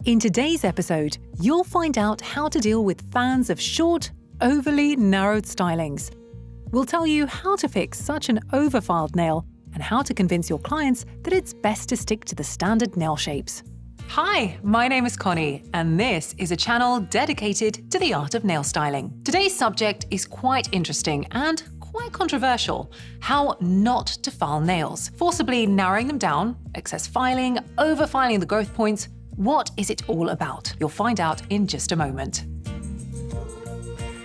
In today's episode, you'll find out how to deal with fans of short, overly narrowed stylings. We'll tell you how to fix such an overfiled nail and how to convince your clients that it's best to stick to the standard nail shapes. Hi, my name is Connie, and this is a channel dedicated to the art of nail styling. Today's subject is quite interesting and quite controversial: how not to file nails. Forcibly narrowing them down, excess filing, overfiling the growth points. What is it all about? You'll find out in just a moment.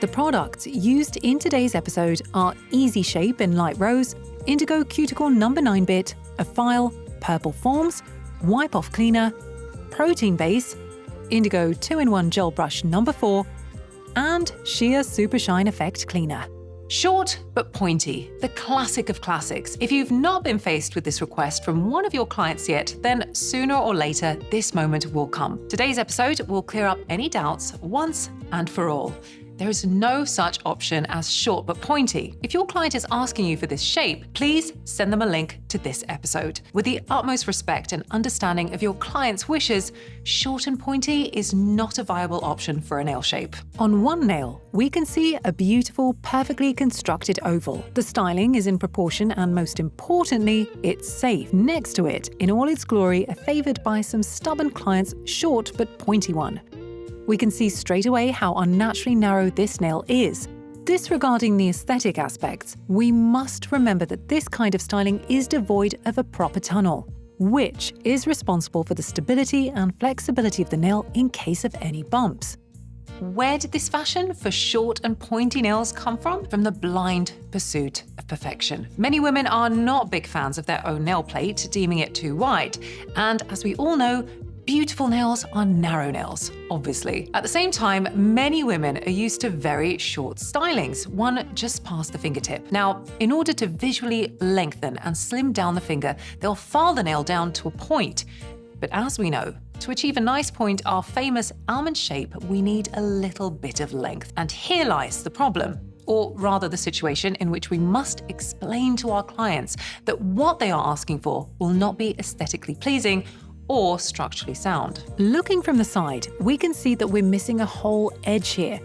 The products used in today's episode are Easy Shape in light rose, Indigo Cuticle No. 9 bit, a file, purple forms, wipe off cleaner, protein base, Indigo 2-in-1 gel brush No. 4, and sheer super shine effect cleaner. Short but pointy, the classic of classics. If you've not been faced with this request from one of your clients yet, then sooner or later this moment will come. Today's episode will clear up any doubts once and for all. There is no such option as short but pointy. If your client is asking you for this shape, please send them a link to this episode. With the utmost respect and understanding of your client's wishes, short and pointy is not a viable option for a nail shape. On one nail, we can see a beautiful, perfectly constructed oval. The styling is in proportion and, most importantly, it's safe. Next to it, in all its glory, are favoured by some stubborn clients' short but pointy one. We can see straight away how unnaturally narrow this nail is. Disregarding the aesthetic aspects, we must remember that this kind of styling is devoid of a proper tunnel, which is responsible for the stability and flexibility of the nail in case of any bumps. Where did this fashion for short and pointy nails come from? From the blind pursuit of perfection. Many women are not big fans of their own nail plate, deeming it too wide. And as we all know, beautiful nails are narrow nails, obviously. At the same time, many women are used to very short stylings, one just past the fingertip. Now, in order to visually lengthen and slim down the finger, they'll file the nail down to a point. But as we know, to achieve a nice point, our famous almond shape, we need a little bit of length. And here lies the problem. Or rather the situation in which we must explain to our clients that what they are asking for will not be aesthetically pleasing or structurally sound. Looking from the side, we can see that we're missing a whole edge here.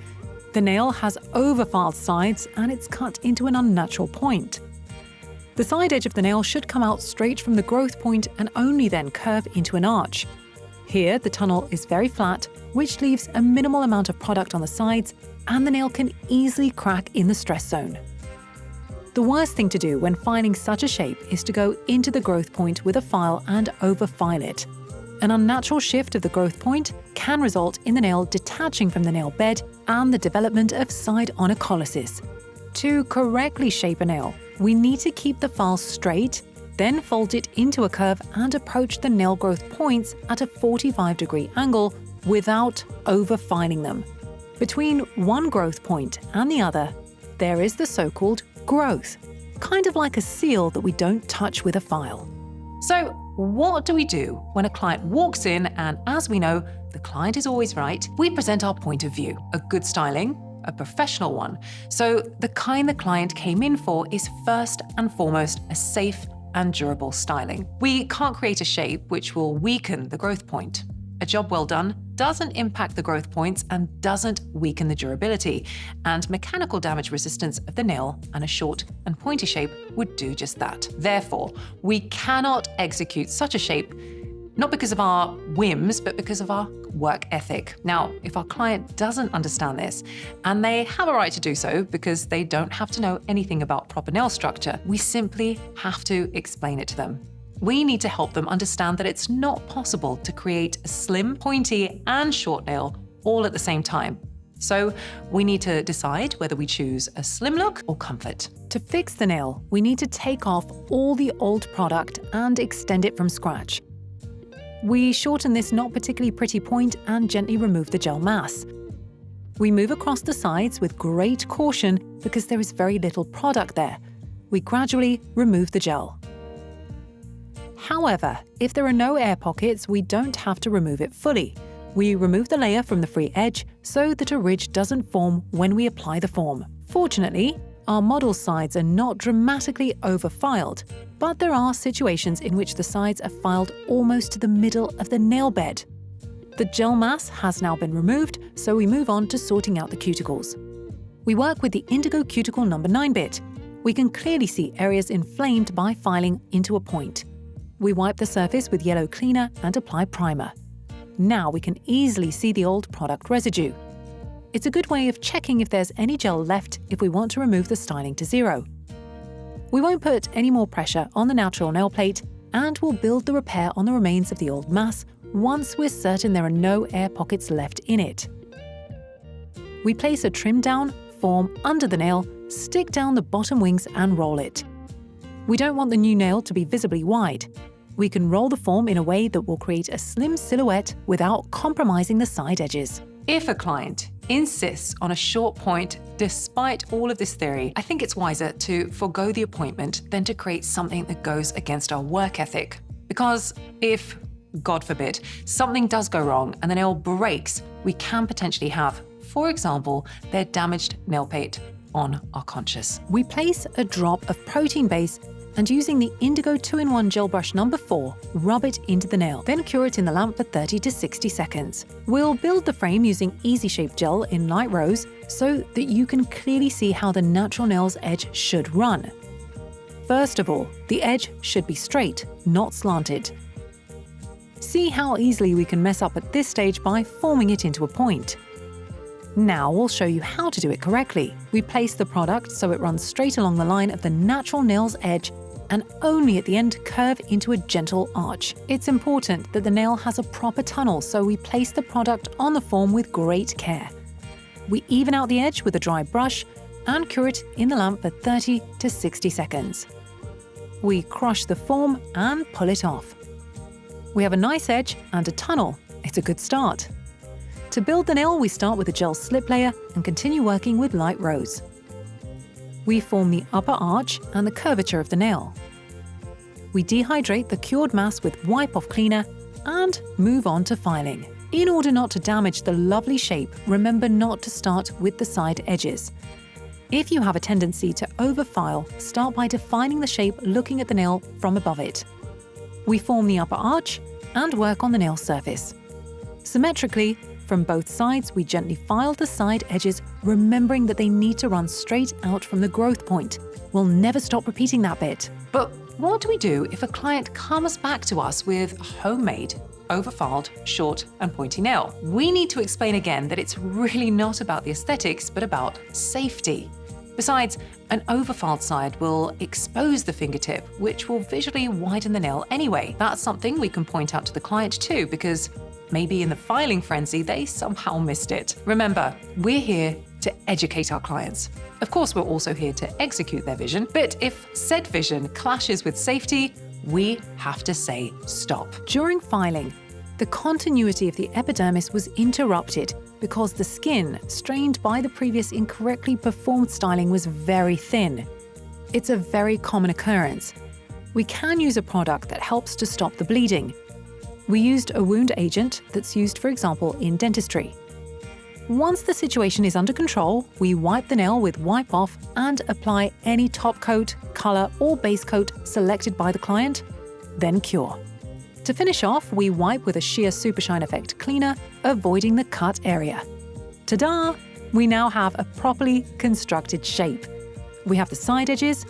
The nail has overfiled sides and it's cut into an unnatural point. The side edge of the nail should come out straight from the growth point and only then curve into an arch. Here, the tunnel is very flat, which leaves a minimal amount of product on the sides, and the nail can easily crack in the stress zone. The worst thing to do when filing such a shape is to go into the growth point with a file and overfile it. An unnatural shift of the growth point can result in the nail detaching from the nail bed and the development of side onycholysis. To correctly shape a nail, we need to keep the file straight, then fold it into a curve and approach the nail growth points at a 45-degree angle without overfiling them. Between one growth point and the other, there is the so-called growth, kind of like a seal that we don't touch with a file. So, what do we do when a client walks in and, as we know, the client is always right? We present our point of view, a good styling, a professional one. So, the kind the client came in for is first and foremost a safe and durable styling. We can't create a shape which will weaken the growth point. A job well done doesn't impact the growth points and doesn't weaken the durability, and mechanical damage resistance of the nail and a short and pointy shape would do just that. Therefore, we cannot execute such a shape, not because of our whims, but because of our work ethic. Now, if our client doesn't understand this, and they have a right to do so because they don't have to know anything about proper nail structure, we simply have to explain it to them. We need to help them understand that it's not possible to create a slim, pointy, and short nail all at the same time. So we need to decide whether we choose a slim look or comfort. To fix the nail, we need to take off all the old product and extend it from scratch. We shorten this not particularly pretty point and gently remove the gel mass. We move across the sides with great caution because there is very little product there. We gradually remove the gel. However, if there are no air pockets, we don't have to remove it fully. We remove the layer from the free edge so that a ridge doesn't form when we apply the form. Fortunately, our model sides are not dramatically overfiled, but there are situations in which the sides are filed almost to the middle of the nail bed. The gel mass has now been removed, so we move on to sorting out the cuticles. We work with the Indigo Cuticle number 9 bit. We can clearly see areas inflamed by filing into a point. We wipe the surface with yellow cleaner and apply primer. Now we can easily see the old product residue. It's a good way of checking if there's any gel left if we want to remove the styling to 0. We won't put any more pressure on the natural nail plate, and we'll build the repair on the remains of the old mass once we're certain there are no air pockets left in it. We place a trim down form under the nail, stick down the bottom wings and roll it. We don't want the new nail to be visibly wide. We can roll the form in a way that will create a slim silhouette without compromising the side edges. If a client insists on a short point despite all of this theory, I think it's wiser to forego the appointment than to create something that goes against our work ethic. Because if, God forbid, something does go wrong and the nail breaks, we can potentially have, for example, their damaged nail plate on our conscious. We place a drop of protein base and using the Indigo 2-in-1 gel brush number 4, rub it into the nail, then cure it in the lamp for 30 to 60 seconds. We'll build the frame using Easy Shape gel in light rose so that you can clearly see how the natural nail's edge should run. First of all, the edge should be straight, not slanted. See how easily we can mess up at this stage by forming it into a point. Now we'll show you how to do it correctly. We place the product so it runs straight along the line of the natural nail's edge and only at the end curve into a gentle arch. It's important that the nail has a proper tunnel, so we place the product on the form with great care. We even out the edge with a dry brush and cure it in the lamp for 30 to 60 seconds. We crush the form and pull it off. We have a nice edge and a tunnel. It's a good start. To build the nail, we start with a gel slip layer and continue working with light rose. We form the upper arch and the curvature of the nail. We dehydrate the cured mass with wipe-off cleaner and move on to filing. In order not to damage the lovely shape, remember not to start with the side edges. If you have a tendency to overfile, start by defining the shape looking at the nail from above it. We form the upper arch and work on the nail surface. Symmetrically, from both sides, we gently file the side edges, remembering that they need to run straight out from the growth point. We'll never stop repeating that bit. But what do we do if a client comes back to us with a homemade, overfiled, short and pointy nail? We need to explain again that it's really not about the aesthetics, but about safety. Besides, an overfiled side will expose the fingertip, which will visually widen the nail anyway. That's something we can point out to the client too, because maybe in the filing frenzy, they somehow missed it. Remember, we're here to educate our clients. Of course, we're also here to execute their vision, but if said vision clashes with safety, we have to say stop. During filing, the continuity of the epidermis was interrupted because the skin, strained by the previous incorrectly performed styling, was very thin. It's a very common occurrence. We can use a product that helps to stop the bleeding. We used a wound agent that's used, for example, in dentistry. Once the situation is under control, we wipe the nail with wipe off and apply any top coat, color, or base coat selected by the client, then cure. To finish off, we wipe with a sheer Supershine Effect cleaner, avoiding the cut area. Ta-da! We now have a properly constructed shape. We have the side edges,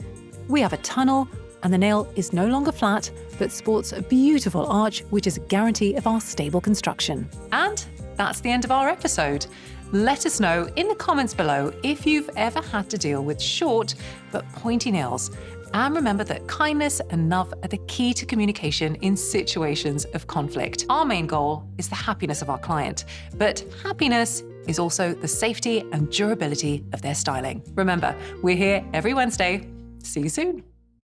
we have a tunnel, and the nail is no longer flat, but sports a beautiful arch, which is a guarantee of our stable construction. And that's the end of our episode. Let us know in the comments below if you've ever had to deal with short but pointy nails. And remember that kindness and love are the key to communication in situations of conflict. Our main goal is the happiness of our client, but happiness is also the safety and durability of their styling. Remember, we're here every Wednesday. See you soon.